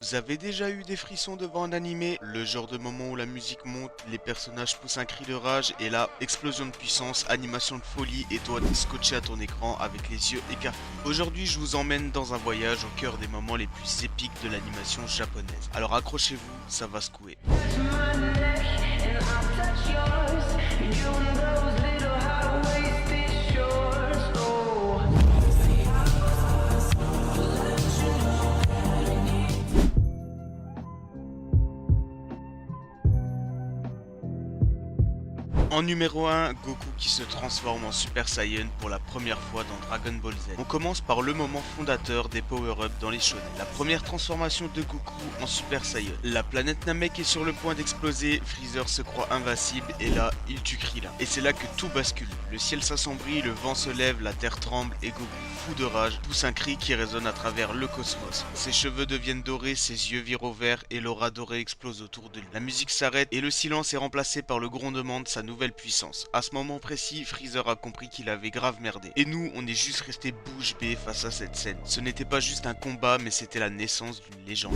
Vous avez déjà eu des frissons devant un animé? Le genre de moment où la musique monte, les personnages poussent un cri de rage et là, explosion de puissance, animation de folie et toi t'es scotché à ton écran avec les yeux écarquillés. Aujourd'hui, je vous emmène dans un voyage au cœur des moments les plus épiques de l'animation japonaise. Alors accrochez-vous, ça va secouer. En numéro 1, Goku qui se transforme en Super Saiyan pour la première fois dans Dragon Ball Z. On commence par le moment fondateur des power-ups dans les shonen. La première transformation de Goku en Super Saiyan. La planète Namek est sur le point d'exploser, Freezer se croit invincible et là, il tue Krillin. Et c'est là que tout bascule. Le ciel s'assombrit, le vent se lève, la terre tremble et Goku, fou de rage, pousse un cri qui résonne à travers le cosmos. Ses cheveux deviennent dorés, ses yeux virent au vert et l'aura dorée explose autour de lui. La musique s'arrête et le silence est remplacé par le grondement de sa nouvelle puissance. À ce moment précis, Freezer a compris qu'il avait grave merdé. Et nous, on est juste resté bouche bée face à cette scène. Ce n'était pas juste un combat, mais c'était la naissance d'une légende.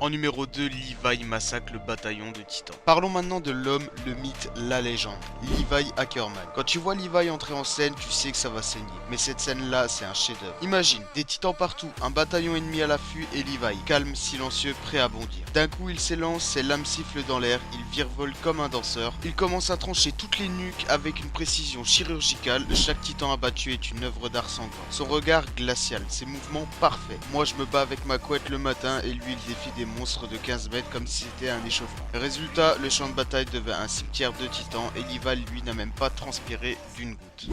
En numéro 2, Levi massacre le bataillon de Titans. Parlons maintenant de l'homme, le mythe, la légende. Levi Ackerman. Quand tu vois Levi entrer en scène, tu sais que ça va saigner. Mais cette scène-là, c'est un chef-d'œuvre. Imagine, des titans partout, un bataillon ennemi à l'affût et Levi, calme, silencieux, prêt à bondir. D'un coup, il s'élance, ses lames sifflent dans l'air, il virevolte comme un danseur. Il commence à trancher toutes les nuques avec une précision chirurgicale. Chaque titan abattu est une œuvre d'art sanglant. Son regard glacial, ses mouvements parfaits. Moi, je me bats avec ma couette le matin et lui, il défie des monstre de 15 mètres comme si c'était un échauffement. Résultat, le champ de bataille devint un cimetière de titans et Levi lui n'a même pas transpiré d'une goutte.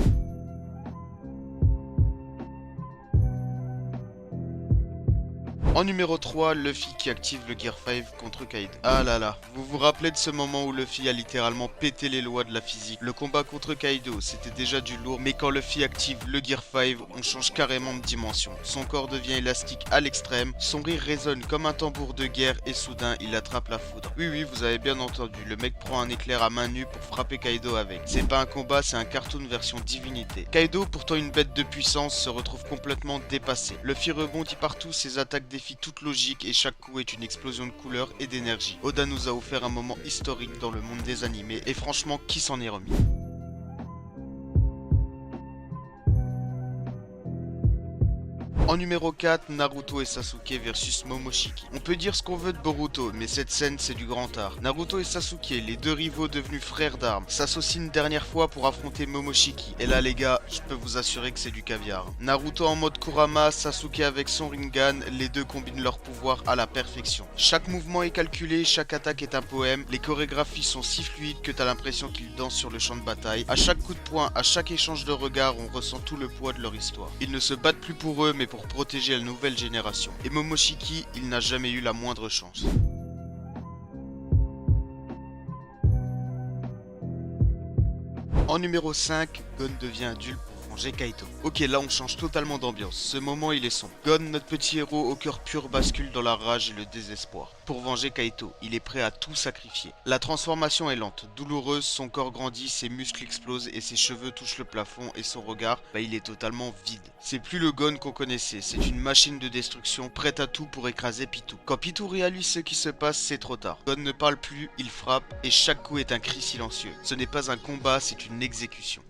En numéro 3, Luffy qui active le Gear 5 contre Kaido. Ah là là, vous vous rappelez de ce moment où Luffy a littéralement pété les lois de la physique? Le combat contre Kaido, c'était déjà du lourd, mais quand Luffy active le Gear 5, on change carrément de dimension. Son corps devient élastique à l'extrême, son rire résonne comme un tambour de guerre et soudain, il attrape la foudre. Oui, oui, vous avez bien entendu, le mec prend un éclair à main nue pour frapper Kaido avec. C'est pas un combat, c'est un cartoon version divinité. Kaido, pourtant une bête de puissance, se retrouve complètement dépassé. Luffy rebondit partout, ses attaques défient toute logique et chaque coup est une explosion de couleurs et d'énergie. Oda nous a offert un moment historique dans le monde des animés et franchement, qui s'en est remis? En numéro 4, Naruto et Sasuke versus Momoshiki. On peut dire ce qu'on veut de Boruto, mais cette scène c'est du grand art. Naruto et Sasuke, les deux rivaux devenus frères d'armes, s'associent une dernière fois pour affronter Momoshiki. Et là les gars, je peux vous assurer que c'est du caviar. Naruto en mode Kurama, Sasuke avec son Rinnegan, les deux combinent leurs pouvoirs à la perfection. Chaque mouvement est calculé, chaque attaque est un poème, les chorégraphies sont si fluides que t'as l'impression qu'ils dansent sur le champ de bataille. À chaque coup de poing, à chaque échange de regards, on ressent tout le poids de leur histoire. Ils ne se battent plus pour eux, mais pour protéger la nouvelle génération. Et Momoshiki, il n'a jamais eu la moindre chance. En numéro 5, Gon devient adulte pour venger Kaito. Ok, là on change totalement d'ambiance. Ce moment il est sombre. Gon, notre petit héros au cœur pur, bascule dans la rage et le désespoir. Pour venger Kaito, il est prêt à tout sacrifier. La transformation est lente, douloureuse, son corps grandit, ses muscles explosent et ses cheveux touchent le plafond et son regard, il est totalement vide. C'est plus le Gon qu'on connaissait, c'est une machine de destruction prête à tout pour écraser Pitou. Quand Pitou réalise ce qui se passe, c'est trop tard. Gon ne parle plus, il frappe et chaque coup est un cri silencieux. Ce n'est pas un combat, c'est une exécution.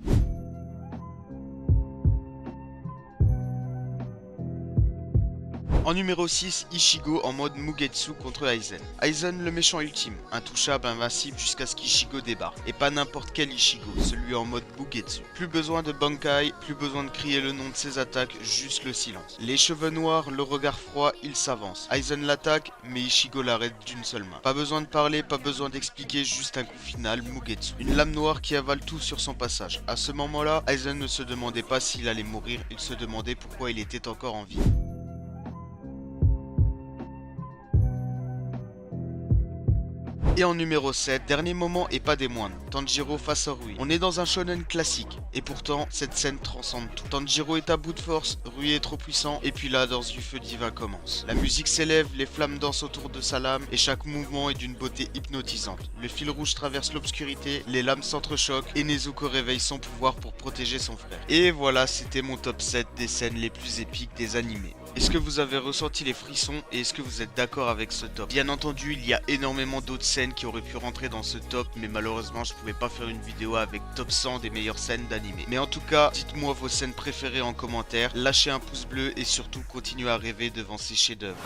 En numéro 6, Ichigo en mode Mugetsu contre Aizen. Aizen le méchant ultime, intouchable, invincible jusqu'à ce qu'Ichigo débarque. Et pas n'importe quel Ichigo, celui en mode Bugetsu. Plus besoin de Bankai, plus besoin de crier le nom de ses attaques, juste le silence. Les cheveux noirs, le regard froid, il s'avance. Aizen l'attaque, mais Ichigo l'arrête d'une seule main. Pas besoin de parler, pas besoin d'expliquer, juste un coup final, Mugetsu. Une lame noire qui avale tout sur son passage. À ce moment-là, Aizen ne se demandait pas s'il allait mourir, il se demandait pourquoi il était encore en vie. Et en numéro 7, dernier moment et pas des moindres, Tanjiro face à Rui. On est dans un shonen classique, et pourtant cette scène transcende tout. Tanjiro est à bout de force, Rui est trop puissant, et puis la danse du feu divin commence. La musique s'élève, les flammes dansent autour de sa lame, et chaque mouvement est d'une beauté hypnotisante. Le fil rouge traverse l'obscurité, les lames s'entrechoquent, et Nezuko réveille son pouvoir pour protéger son frère. Et voilà, c'était mon top 7 des scènes les plus épiques des animés. Est-ce que vous avez ressenti les frissons et est-ce que vous êtes d'accord avec ce top? Bien entendu, il y a énormément d'autres scènes qui auraient pu rentrer dans ce top, mais malheureusement je pouvais pas faire une vidéo avec top 100 des meilleures scènes d'animé. Mais en tout cas, dites-moi vos scènes préférées en commentaire, lâchez un pouce bleu et surtout continuez à rêver devant ces chefs-d'œuvre.